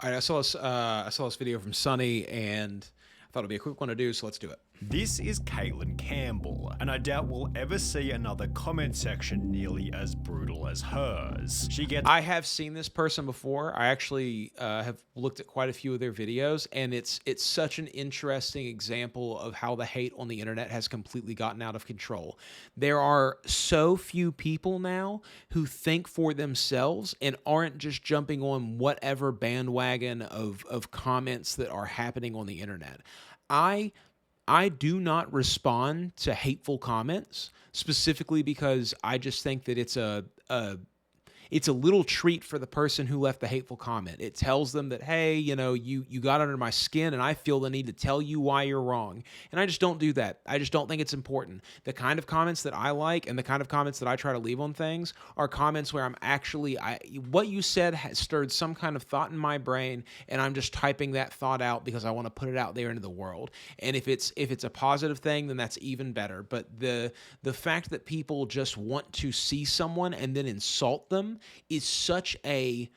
All right, I saw this video from Sunny, and I thought it'd be a quick one to do, so let's do it. This is Caitlin Campbell, and I doubt we'll ever see another comment section nearly as brutal as hers. I have seen this person before. I actually have looked at quite a few of their videos, and it's such an interesting example of how the hate on the internet has completely gotten out of control. There are so few people now who think for themselves and aren't just jumping on whatever bandwagon of comments that are happening on the internet. I do not respond to hateful comments, specifically because I just think that it's a little treat for the person who left the hateful comment. It tells them that, hey, you got under my skin, and I feel the need to tell you why you're wrong. And I just don't do that. I just don't think it's important. The kind of comments that I like and the kind of comments that I try to leave on things are comments where I'm actually, what you said has stirred some kind of thought in my brain, and I'm just typing that thought out because I want to put it out there into the world. And if it's a positive thing, then that's even better. But the fact that people just want to see someone and then insult them is such a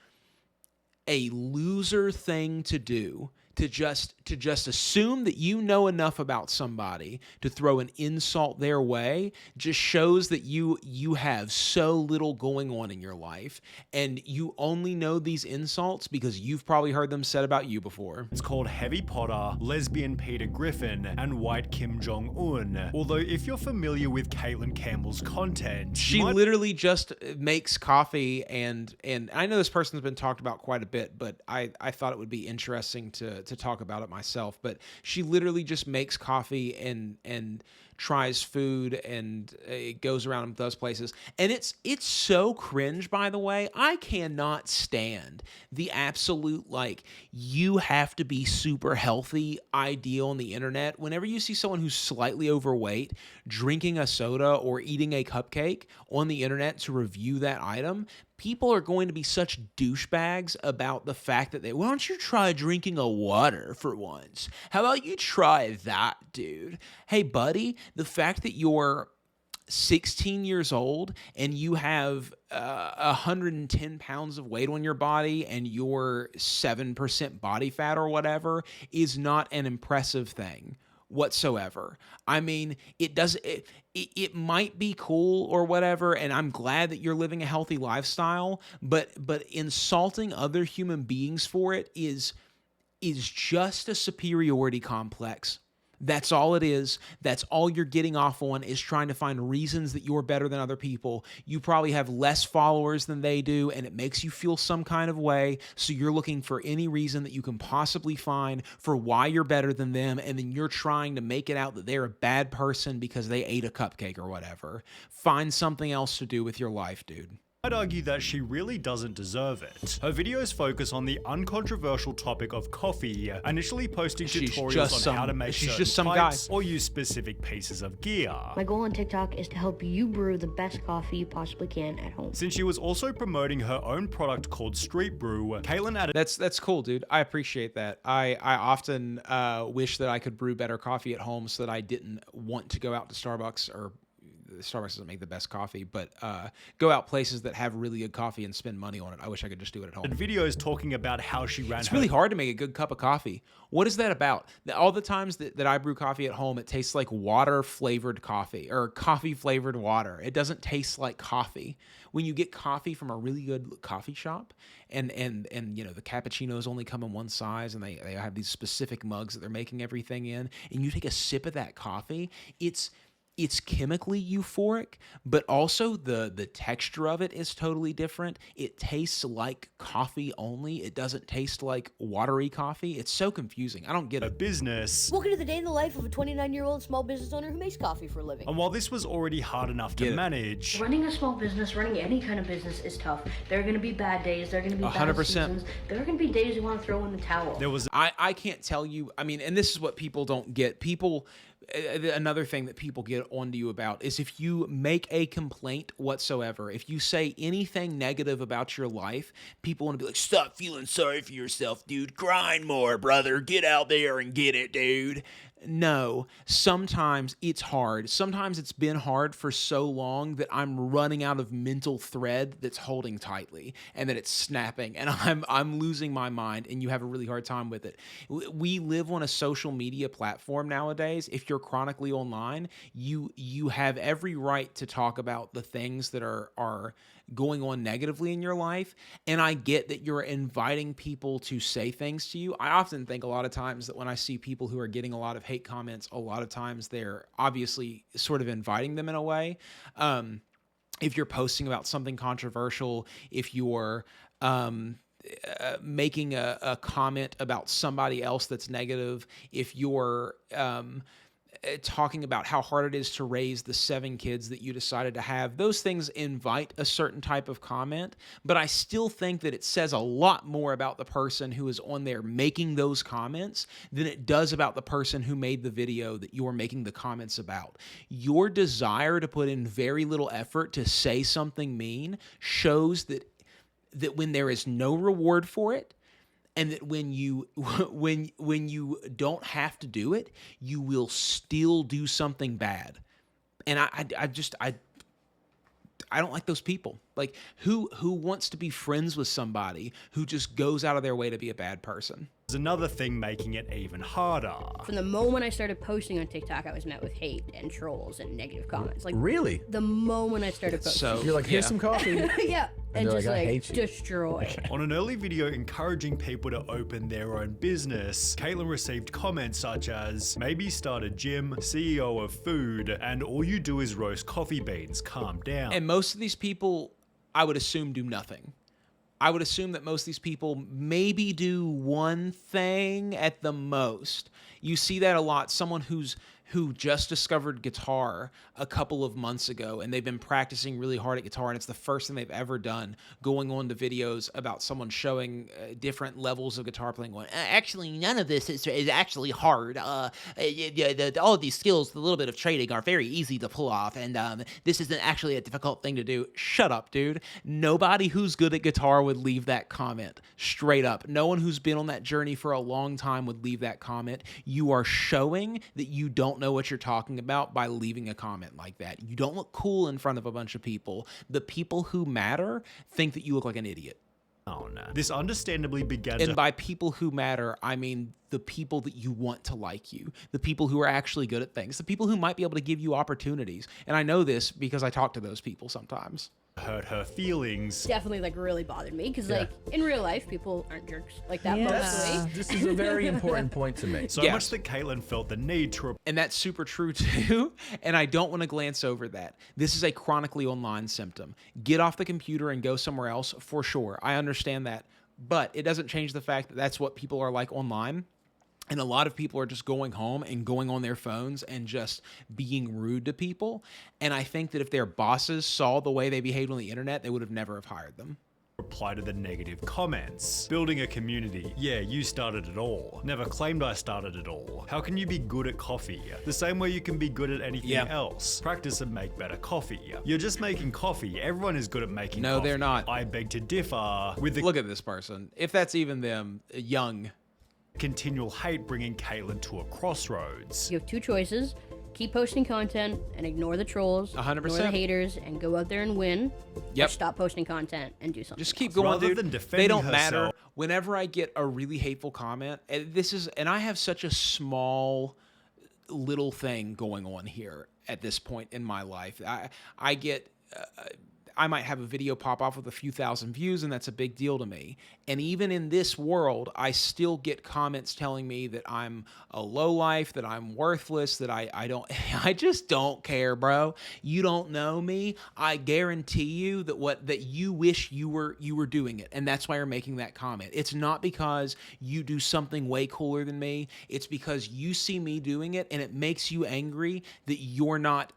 loser thing to do, to just assume that you know enough about somebody to throw an insult their way. Just shows that you have so little going on in your life, and you only know these insults because you've probably heard them said about you before. It's called Heavy Potter, Lesbian Peter Griffin, and White Kim Jong-un. Although if you're familiar with Caitlin Campbell's content, she literally just makes coffee, and I know this person's been talked about quite a bit, but I thought it would be interesting to talk about it myself. But she literally just makes coffee and tries food, and it goes around and does places, and it's so cringe. By the way, I cannot stand the absolute, like, you have to be super healthy ideal on the internet. Whenever you see someone who's slightly overweight drinking a soda or eating a cupcake on the internet to review that item, people are going to be such douchebags about the fact that why don't you try drinking a water for once? How about you try that, dude? Hey, buddy, the fact that you're 16 years old and you have 110 pounds of weight on your body and you're 7% body fat or whatever is not an impressive thing whatsoever. I mean, it might be cool or whatever, and I'm glad that you're living a healthy lifestyle, but insulting other human beings for it is just a superiority complex. That's all it is. That's all you're getting off on, is trying to find reasons that you're better than other people. You probably have less followers than they do, and it makes you feel some kind of way, so you're looking for any reason that you can possibly find for why you're better than them, and then you're trying to make it out that they're a bad person because they ate a cupcake or whatever. Find something else to do with your life, dude. I'd argue that she really doesn't deserve it. Her videos focus on the uncontroversial topic of coffee, initially posting tutorials on how to make certain pipes or use specific pieces of gear. My goal on TikTok is to help you brew the best coffee you possibly can at home. Since she was also promoting her own product called Street Brew, Caitlin added— That's cool, dude. I appreciate that. I often wish that I could brew better coffee at home so that I didn't want to go out to Starbucks, or Starbucks doesn't make the best coffee, but go out places that have really good coffee and spend money on it. I wish I could just do it at home. And videos talking about how she ran— It's really hard to make a good cup of coffee. What is that about? All the times that I brew coffee at home, it tastes like water-flavored coffee, or coffee-flavored water. It doesn't taste like coffee. When you get coffee from a really good coffee shop, and the cappuccinos only come in one size, and they have these specific mugs that they're making everything in, and you take a sip of that coffee, it's chemically euphoric, but also the texture of it is totally different. It tastes like coffee only. It doesn't taste like watery coffee. It's so confusing. I don't get it. Business. Welcome to the day in the life of a 29-year-old small business owner who makes coffee for a living. And while this was already hard enough to manage— Running a small business, running any kind of business is tough. There are going to be bad days. There are going to be bad 100%. seasons. There are going to be days you want to throw in the towel. there was I can't tell you. I mean, and this is what people don't get. Another thing that people get onto you about is if you make a complaint whatsoever, if you say anything negative about your life, people want to be like, stop feeling sorry for yourself, dude. Grind more, brother. Get out there and get it, dude. No, sometimes it's hard. Sometimes it's been hard for so long that I'm running out of mental thread that's holding tightly, and that it's snapping, and I'm losing my mind, and you have a really hard time with it. We live on a social media platform nowadays. If you're chronically online, you have every right to talk about the things that are going on negatively in your life. And I get that you're inviting people to say things to you. I often think a lot of times that when I see people who are getting a lot of hate comments, a lot of times they're obviously sort of inviting them in a way. If you're posting about something controversial, if you're making a comment about somebody else that's negative, if you're talking about how hard it is to raise the 7 kids that you decided to have, those things invite a certain type of comment. But I still think that it says a lot more about the person who is on there making those comments than it does about the person who made the video that you're making the comments about. Your desire to put in very little effort to say something mean shows that when there is no reward for it, and that when you when you don't have to do it, you will still do something bad. And I don't like those people. Like, who wants to be friends with somebody who just goes out of their way to be a bad person? There's another thing making it even harder. From the moment I started posting on TikTok, I was met with hate and trolls and negative comments. Like, really? The moment I started posting. So you're like, here's some coffee. Yeah. And just like, I like hate you. destroy. On an early video encouraging people to open their own business, Caitlin received comments such as, maybe start a gym, CEO of food, and all you do is roast coffee beans, calm down. And most of these people, I would assume, do nothing. I would assume that most of these people maybe do one thing at the most. You see that a lot. Someone who just discovered guitar a couple of months ago, and they've been practicing really hard at guitar, and it's the first thing they've ever done, going on to videos about someone showing different levels of guitar playing, going, actually, none of this is actually hard. All of these skills, the little bit of trading, are very easy to pull off, and this isn't actually a difficult thing to do. Shut up, dude. Nobody who's good at guitar would leave that comment. Straight up. No one who's been on that journey for a long time would leave that comment. You are showing that you don't know what you're talking about by leaving a comment like that. You don't look cool in front of a bunch of people. The people who matter think that you look like an idiot. Oh no. This understandably began And by people who matter, I mean the people that you want to like you, the people who are actually good at things, the people who might be able to give you opportunities. And I know this because I talk to those people sometimes. Hurt her feelings. Definitely like really bothered me because like in real life people aren't jerks like that mostly. This is a very important point to make. So much that Caitlin felt the need to. And that's super true too. And I don't want to glance over that. This is a chronically online symptom. Get off the computer and go somewhere else for sure. I understand that. But it doesn't change the fact that that's what people are like online. And a lot of people are just going home and going on their phones and just being rude to people. And I think that if their bosses saw the way they behaved on the internet, they would have never have hired them. Reply to the negative comments. Building a community. Yeah, you started it all. Never claimed I started it all. How can you be good at coffee? The same way you can be good at anything else. Practice and make better coffee. You're just making coffee. Everyone is good at making coffee. No, they're not. I beg to differ with the— Look at this person. If that's even them, young. Continual hate bringing Caitlin to a crossroads. You have two choices. Keep posting content and ignore the trolls, 100%. ignore the haters, and go out there and win. Yep. Or stop posting content and do something. Just keep else. going, Rather dude. than defending They don't herself. matter. Whenever I get a really hateful comment, and I have such a small little thing going on here at this point in my life. I get. I might have a video pop off with a few thousand views, and that's a big deal to me. And even in this world, I still get comments telling me that I'm a lowlife, that I'm worthless, that I don't, I just don't care, bro. You don't know me. I guarantee you that you wish you were doing it, and that's why you're making that comment. It's not because you do something way cooler than me. It's because you see me doing it, and it makes you angry that you're not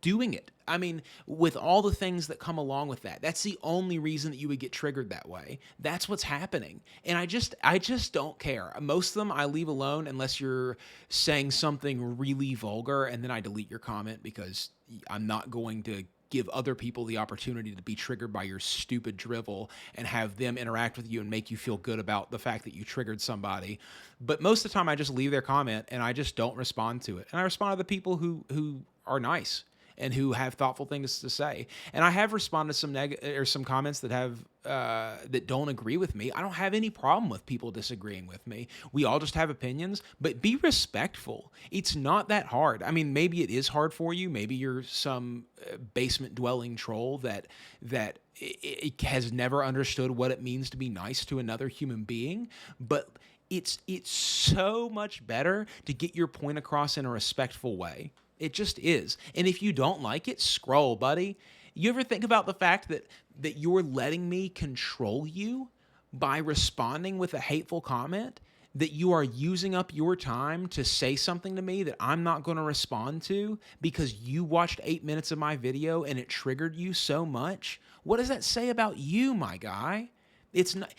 doing it. I mean, with all the things that come along with that, that's the only reason that you would get triggered that way. That's what's happening. And I just don't care. Most of them I leave alone unless you're saying something really vulgar, and then I delete your comment because I'm not going to give other people the opportunity to be triggered by your stupid drivel and have them interact with you and make you feel good about the fact that you triggered somebody. But most of the time I just leave their comment and I just don't respond to it. And I respond to the people who are nice and who have thoughtful things to say. And I have responded to some comments that have that don't agree with me. I don't have any problem with people disagreeing with me. We all just have opinions, but be respectful. It's not that hard. I mean, maybe it is hard for you. Maybe you're some basement dwelling troll that it has never understood what it means to be nice to another human being, but it's so much better to get your point across in a respectful way. It just is. And if you don't like it, scroll, buddy. You ever think about the fact that you're letting me control you by responding with a hateful comment? That you are using up your time to say something to me that I'm not going to respond to because you watched 8 minutes of my video and it triggered you so much? What does that say about you, my guy? It's not.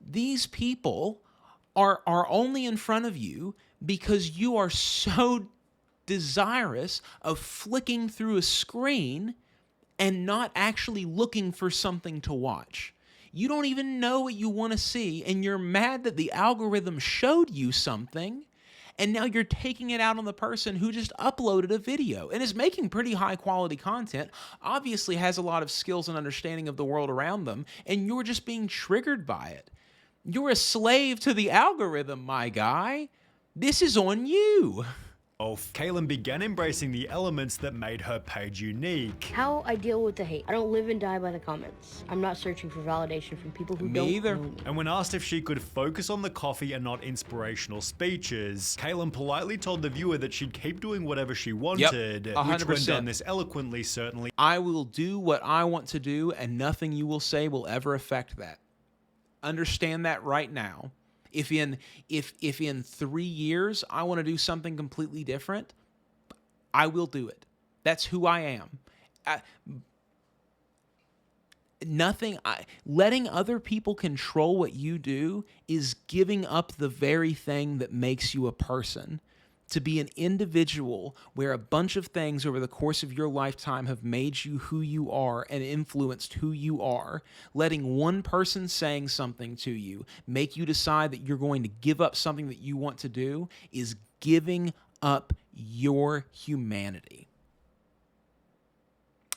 These people are only in front of you because you are so desirous of flicking through a screen and not actually looking for something to watch. You don't even know what you want to see, and you're mad that the algorithm showed you something, and now you're taking it out on the person who just uploaded a video and is making pretty high quality content, obviously has a lot of skills and understanding of the world around them, and you're just being triggered by it. You're a slave to the algorithm, my guy. This is on you. Kaylin began embracing the elements that made her page unique. How I deal with the hate. I don't live and die by the comments. I'm not searching for validation from people who don't know me. And when asked if she could focus on the coffee and not inspirational speeches, Kaylin politely told the viewer that she'd keep doing whatever she wanted, yep, 100%. Which when done this eloquently, certainly. I will do what I want to do, and nothing you will say will ever affect that. Understand that right now. If in 3 years I want to do something completely different, I will do it. That's who I am. Letting other people control what you do is giving up the very thing that makes you a person. To be an individual where a bunch of things over the course of your lifetime have made you who you are and influenced who you are, letting one person saying something to you make you decide that you're going to give up something that you want to do is giving up your humanity.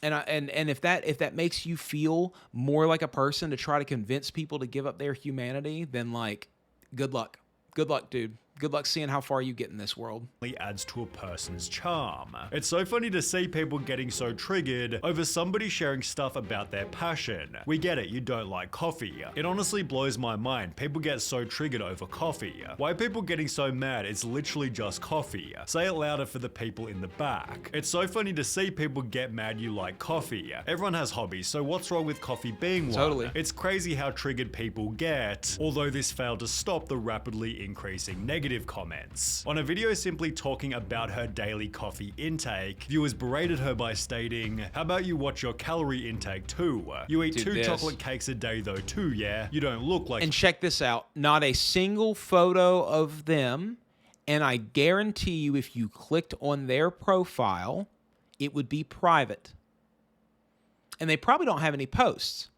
And if that makes you feel more like a person to try to convince people to give up their humanity, then like, good luck. Good luck, dude. Good luck seeing how far you get in this world. Adds to a person's charm. It's so funny to see people getting so triggered over somebody sharing stuff about their passion. We get it, you don't like coffee. It honestly blows my mind. People get so triggered over coffee. Why are people getting so mad? It's literally just coffee. Say it louder for the people in the back. It's so funny to see people get mad you like coffee. Everyone has hobbies, so what's wrong with coffee being one? Totally. It's crazy how triggered people get, although this failed to stop the rapidly increasing negative comments. On a video simply talking about her daily coffee intake, viewers berated her by stating, "How about you watch your calorie intake too? You eat 2 chocolate cakes a day though too, yeah? You don't look like..." And check this out. Not a single photo of them, and I guarantee you if you clicked on their profile, it would be private. And they probably don't have any posts.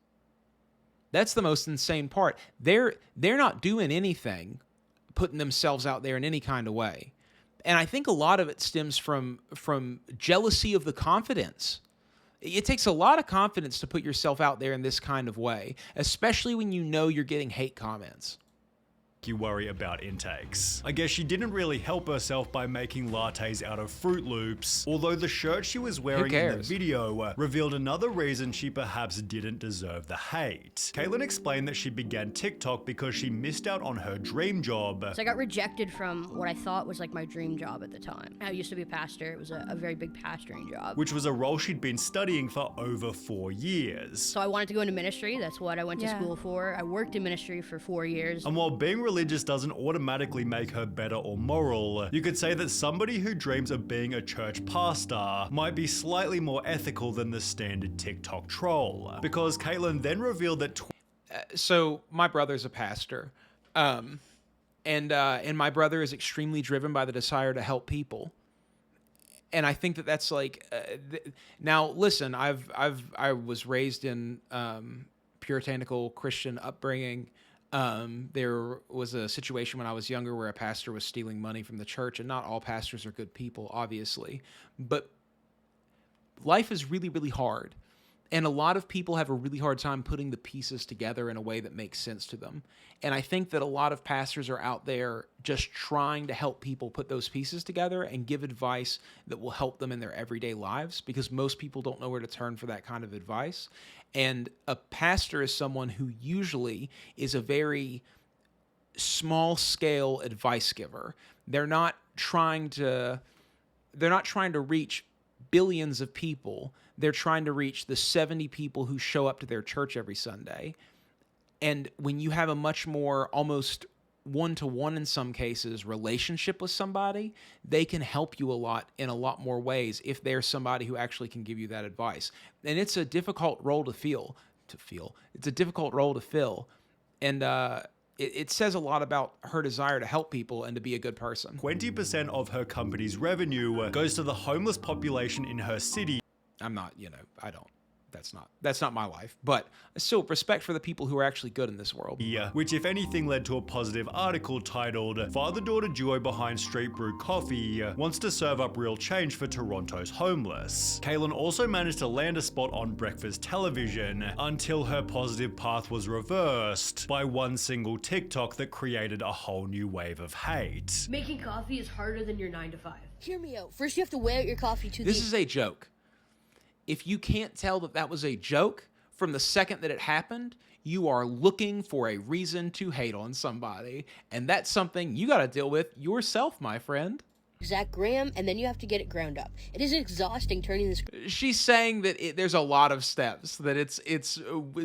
That's the most insane part. They're not doing anything, putting themselves out there in any kind of way. And I think a lot of it stems from jealousy of the confidence. It takes a lot of confidence to put yourself out there in this kind of way, especially when you know you're getting hate comments. You worry about intakes. I guess she didn't really help herself by making lattes out of Fruit Loops, although the shirt she was wearing in the video revealed another reason she perhaps didn't deserve the hate. Kaylin explained that she began TikTok because she missed out on her dream job. So I got rejected from what I thought was like my dream job at the time. I used to be a pastor. It was a very big pastoring job. Which was a role she'd been studying for over 4 years. So I wanted to go into ministry. That's what I went to school for. I worked in ministry for 4 years. And while being religious doesn't automatically make her better or moral, you could say that somebody who dreams of being a church pastor might be slightly more ethical than the standard TikTok troll. Because Kaylin then revealed that... So my brother's a pastor, and my brother is extremely driven by the desire to help people. And I think that that's like, now listen, I was raised in puritanical Christian upbringing. There was a situation when I was younger where a pastor was stealing money from the church, and not all pastors are good people, obviously, but life is really, really hard. And a lot of people have a really hard time putting the pieces together in a way that makes sense to them. And I think that a lot of pastors are out there just trying to help people put those pieces together and give advice that will help them in their everyday lives, because most people don't know where to turn for that kind of advice. And a pastor is someone who usually is a very small scale advice giver. They're not trying to reach billions of people. They're trying to reach the 70 people who show up to their church every Sunday. And when you have a much more almost one-to-one in some cases relationship with somebody, they can help you a lot in a lot more ways if there's somebody who actually can give you that advice. And it's a difficult role to feel. It's a difficult role to fill. And it says a lot about her desire to help people and to be a good person. 20% of her company's revenue goes to the homeless population in her city. I'm not, that's not my life, but still respect for the people who are actually good in this world. Yeah, which if anything led to a positive article titled, "Father-daughter duo behind Street Brew Coffee wants to serve up real change for Toronto's homeless." Caitlin also managed to land a spot on breakfast television until her positive path was reversed by one single TikTok that created a whole new wave of hate. Making coffee is harder than your 9 to 5. Hear me out. First you have to weigh out your coffee to This is a joke. If you can't tell that that was a joke from the second that it happened, you are looking for a reason to hate on somebody. And that's something you got to deal with yourself, my friend. Exact gram, and then you have to get it ground up. It is exhausting turning this. She's saying that there's a lot of steps, that it's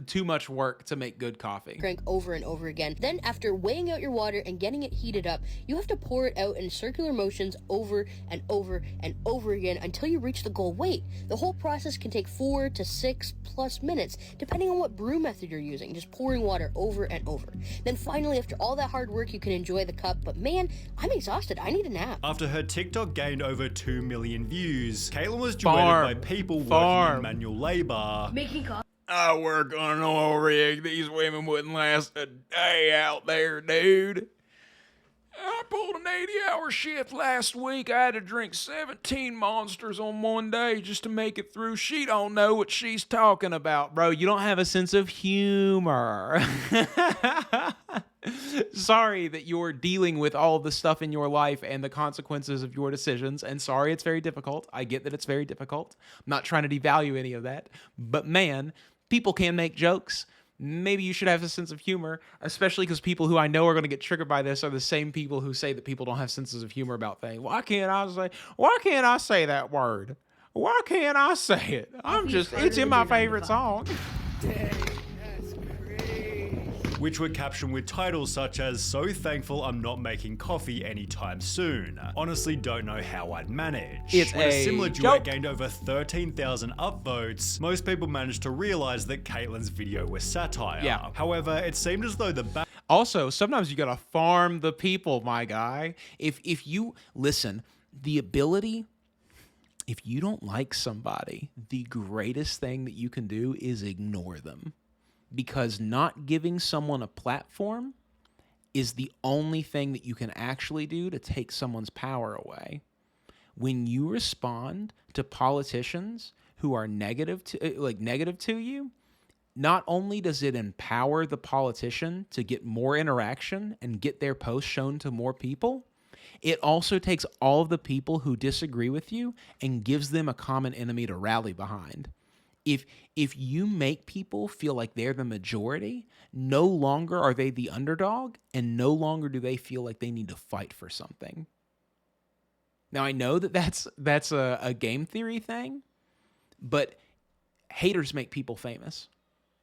too much work to make good coffee. Crank over and over again. Then after weighing out your water and getting it heated up, you have to pour it out in circular motions over and over and over again until you reach the goal weight. The whole process can take 4 to 6 plus minutes, depending on what brew method you're using, just pouring water over and over. Then finally, after all that hard work, you can enjoy the cup, but man, I'm exhausted. I need a nap. After her TikTok gained over 2 million views, Caitlin was joined by people working in manual labor. Making coffee. I work on an oil rig. These women wouldn't last a day out there, dude. I pulled an 80-hour shift last week. I had to drink 17 Monsters on one day just to make it through. She don't know what she's talking about, bro. You don't have a sense of humor. Sorry that you're dealing with all the stuff in your life and the consequences of your decisions. And sorry, it's very difficult. I get that it's very difficult. I'm not trying to devalue any of that. But man, people can make jokes. Maybe you should have a sense of humor, especially because people who I know are going to get triggered by this are the same people who say that people don't have senses of humor about things. Why can't I say that word? Why can't I say it? It's in my favorite song. Which were captioned with titles such as, "So thankful I'm not making coffee anytime soon. Honestly don't know how I'd manage." When a similar duet gained over 13,000 upvotes, most people managed to realize that Caitlin's video was satire. Yeah. However, it seemed as though Also, sometimes you gotta farm the people, my guy. If you listen, the ability, if you don't like somebody, the greatest thing that you can do is ignore them. Because not giving someone a platform is the only thing that you can actually do to take someone's power away. When you respond to politicians who are negative to you, not only does it empower the politician to get more interaction and get their posts shown to more people, it also takes all of the people who disagree with you and gives them a common enemy to rally behind. If you make people feel like they're the majority, no longer are they the underdog, and no longer do they feel like they need to fight for something. Now, I know that that's a game theory thing, but haters make people famous.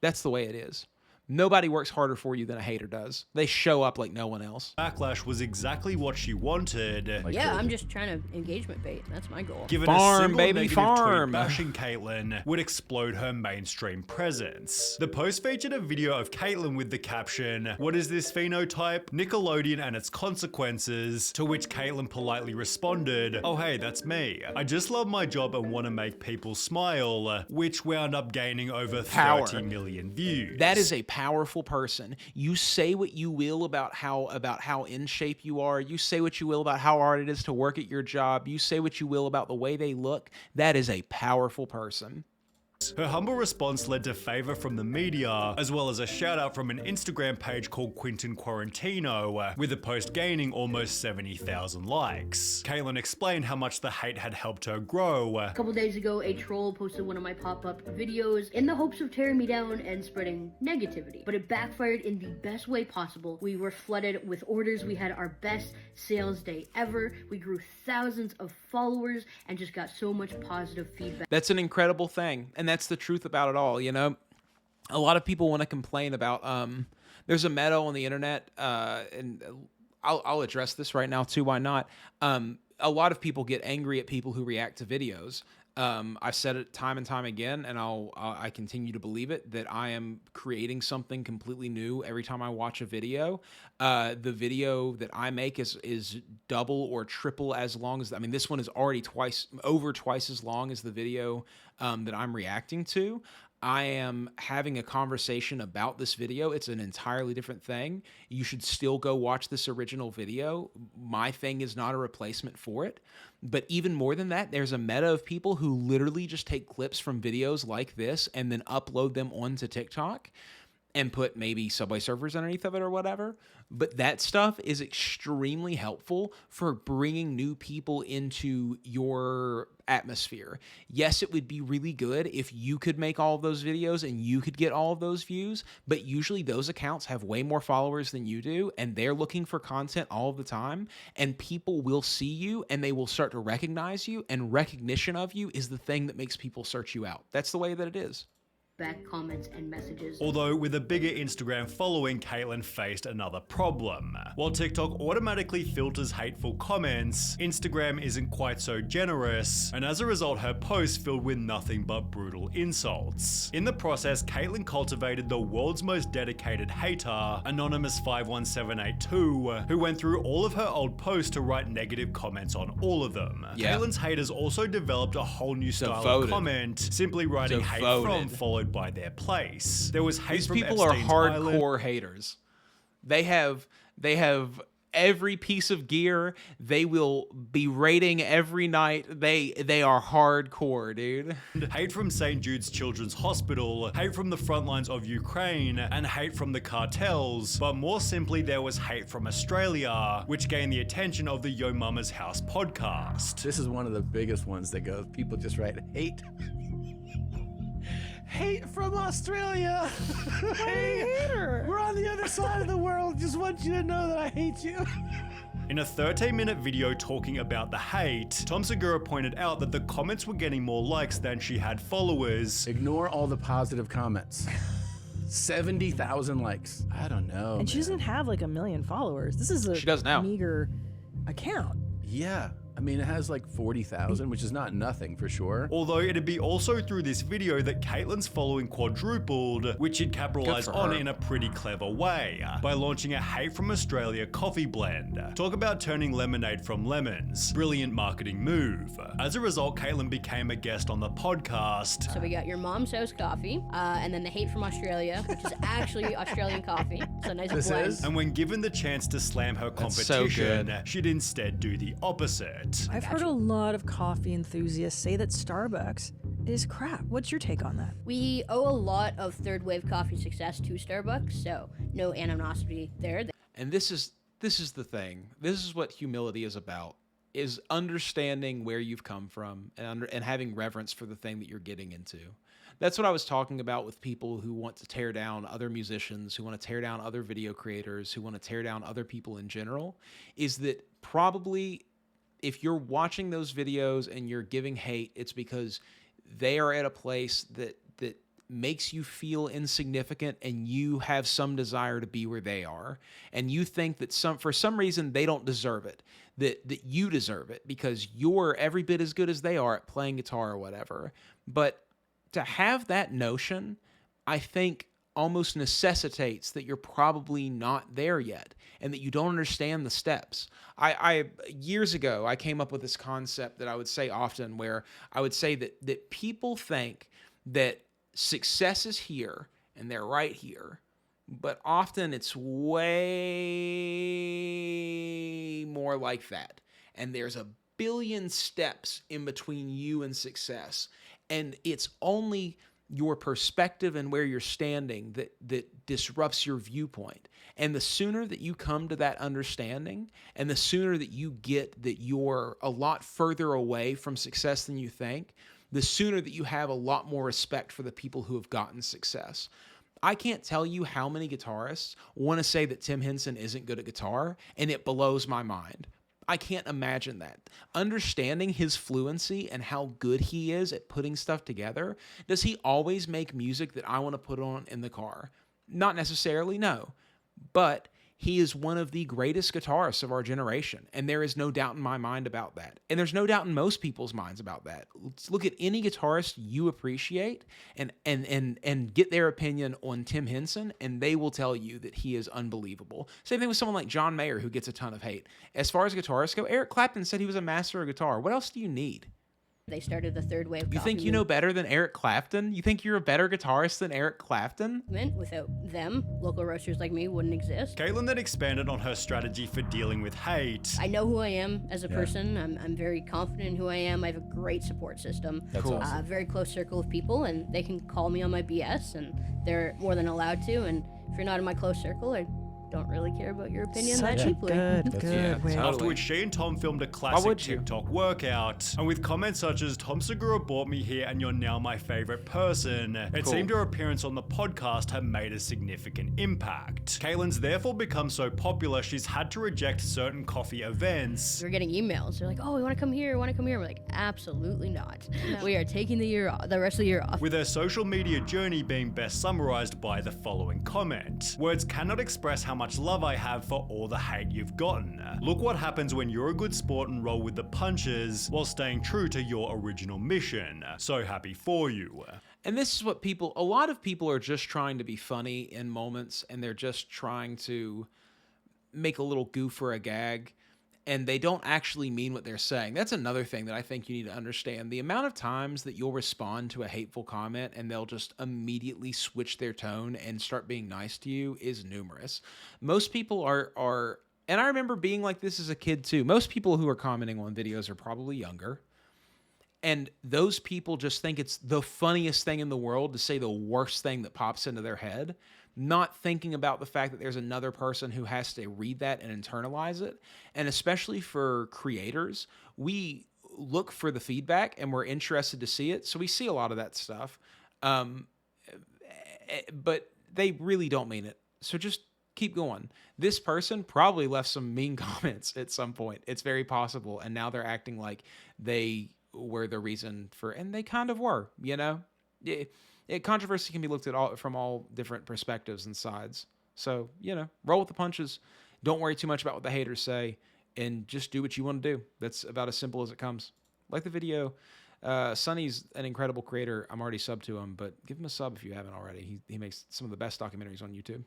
That's the way it is. Nobody works harder for you than a hater does. They show up like no one else. Backlash was exactly what she wanted. Yeah, I'm just trying to engagement bait. That's my goal. Given a single negative tweet bashing Caitlyn would explode her mainstream presence. The post featured a video of Caitlyn with the caption, "What is this phenotype? Nickelodeon and its consequences," to which Caitlyn politely responded, "Oh hey, that's me. I just love my job and want to make people smile," which wound up gaining over 30 million views. That is a powerful person. You say what you will about how in shape you are. You say what you will about how hard it is to work at your job. You say what you will about the way they look. That is a powerful person. Her humble response led to favor from the media, as well as a shout out from an Instagram page called Quentin Quarantino, with the post gaining almost 70,000 likes. Caitlyn explained how much the hate had helped her grow. A couple days ago, a troll posted one of my pop-up videos in the hopes of tearing me down and spreading negativity, but it backfired in the best way possible. We were flooded with orders. We had our best sales day ever. We grew thousands of followers and just got so much positive feedback. That's an incredible thing. And that's the truth about it all. You know, a lot of people want to complain about, there's a meta on the internet, and I'll address this right now too. Why not? A lot of people get angry at people who react to videos. I've said it time and time again, and I continue to believe it, that I am creating something completely new every time I watch a video. The video that I make is double or triple as long as, I mean, this one is already over twice as long as the video that I'm reacting to. I am having a conversation about this video. It's an entirely different thing. You should still go watch this original video. My thing is not a replacement for it. But even more than that, there's a meta of people who literally just take clips from videos like this and then upload them onto TikTok and put maybe Subway Surfers underneath of it or whatever. But that stuff is extremely helpful for bringing new people into your atmosphere. Yes, it would be really good if you could make all of those videos and you could get all of those views, but usually those accounts have way more followers than you do, and they're looking for content all of the time, and people will see you and they will start to recognize you, and recognition of you is the thing that makes people search you out. That's the way that it is. Back comments and messages. Although with a bigger Instagram following, Caitlyn faced another problem. While TikTok automatically filters hateful comments, Instagram isn't quite so generous, and as a result her posts filled with nothing but brutal insults. In the process, Caitlyn cultivated the world's most dedicated hater, Anonymous51782, who went through all of her old posts to write negative comments on all of them. Yeah. Caitlyn's haters also developed a whole new style of comment, simply writing hate from followed by their place. There was hate from Epstein's These people are hardcore haters. They have every piece of gear. They will be rating every night. They are hardcore, dude. Hate from St. Jude's Children's Hospital, hate from the front lines of Ukraine, and hate from the cartels. But more simply, there was hate from Australia, which gained the attention of the Yo Mama's House podcast. This is one of the biggest ones that goes, people just write hate. Hate from Australia. Hater. We're on the other side of the world. Just want you to know that I hate you. In a 13-minute video talking about the hate, Tom Segura pointed out that the comments were getting more likes than she had followers. Ignore all the positive comments. 70,000 likes. I don't know. And she doesn't have like 1 million followers. This is she does now. Meager account. Yeah. I mean, it has like 40,000, which is not nothing for sure. Although it'd be also through this video that Caitlyn's following quadrupled, which she'd capitalize on in a pretty clever way, by launching a Hate from Australia coffee blend. Talk about turning lemonade from lemons. Brilliant marketing move. As a result, Caitlyn became a guest on the podcast. So we got your mom's house coffee, and then the Hate from Australia, which is actually Australian coffee. So nice blend. And when given the chance to slam her competition, she'd instead do the opposite. I've heard a lot of coffee enthusiasts say that Starbucks is crap. What's your take on that? We owe a lot of third wave coffee success to Starbucks, so no animosity there. And this is the thing. This is what humility is about, is understanding where you've come from and having reverence for the thing that you're getting into. That's what I was talking about with people who want to tear down other musicians, who want to tear down other video creators, who want to tear down other people in general, is that probably if you're watching those videos and you're giving hate, it's because they are at a place that makes you feel insignificant and you have some desire to be where they are, and you think that for some reason they don't deserve it, that you deserve it because you're every bit as good as they are at playing guitar or whatever. But to have that notion, I think almost necessitates that you're probably not there yet and that you don't understand the steps. I years ago, I came up with this concept that I would say often, where I would say that people think that success is here and they're right here, but often it's way more like that. And there's a billion steps in between you and success. And it's only your perspective and where you're standing that disrupts your viewpoint. And the sooner that you come to that understanding, and the sooner that you get that you're a lot further away from success than you think, the sooner that you have a lot more respect for the people who have gotten success. I can't tell you how many guitarists want to say that Tim Henson isn't good at guitar, and it blows my mind. I can't imagine that. Understanding his fluency and how good he is at putting stuff together, does he always make music that I want to put on in the car? Not necessarily, no. But he is one of the greatest guitarists of our generation, and there is no doubt in my mind about that. And there's no doubt in most people's minds about that. Let's look at any guitarist you appreciate and get their opinion on Tim Henson, and they will tell you that he is unbelievable. Same thing with someone like John Mayer, who gets a ton of hate. As far as guitarists go, Eric Clapton said he was a master of guitar. What else do you need? They started the third wave. You think you know better than Eric Clapton? You think you're a better guitarist than Eric Clapton? Without them, local roasters like me wouldn't exist. Caitlin then expanded on her strategy for dealing with hate. I know who I am as a person. I'm very confident in who I am. I have a great support system. That's awesome. A very close circle of people, and they can call me on my BS, and they're more than allowed to. And if you're not in my close circle, I don't really care about your opinion that deeply. Good way. After which she and Tom filmed a classic TikTok workout, and with comments such as, "Tom Segura brought me here and you're now my favorite person," it seemed her appearance on the podcast had made a significant impact. Caitlin's therefore become so popular she's had to reject certain coffee events. We're getting emails. They're like, "Oh, we want to come here. We're like, absolutely not. No. We are taking the rest of the year off. With her social media journey being best summarized by the following comment: "Words cannot express how much love I have for all the hate you've gotten. Look what happens when you're a good sport and roll with the punches while staying true to your original mission. So happy for you." And this is what a lot of people are just trying to be funny in moments, and they're just trying to make a little goof or a gag, and they don't actually mean what they're saying. That's another thing that I think you need to understand. The amount of times that you'll respond to a hateful comment and they'll just immediately switch their tone and start being nice to you is numerous. Most people are, and I remember being like this as a kid too. Most people who are commenting on videos are probably younger. And those people just think it's the funniest thing in the world to say the worst thing that pops into their head, not thinking about the fact that there's another person who has to read that and internalize it. And especially for creators, we look for the feedback and we're interested to see it. So we see a lot of that stuff. But they really don't mean it. So just keep going. This person probably left some mean comments at some point. It's very possible. And now they're acting like they were the reason for, and they kind of were, you know? Controversy can be looked at from all different perspectives and sides. So, you know, roll with the punches. Don't worry too much about what the haters say, and just do what you want to do. That's about as simple as it comes. Like the video. Sonny's an incredible creator. I'm already subbed to him, but give him a sub if you haven't already. He makes some of the best documentaries on YouTube.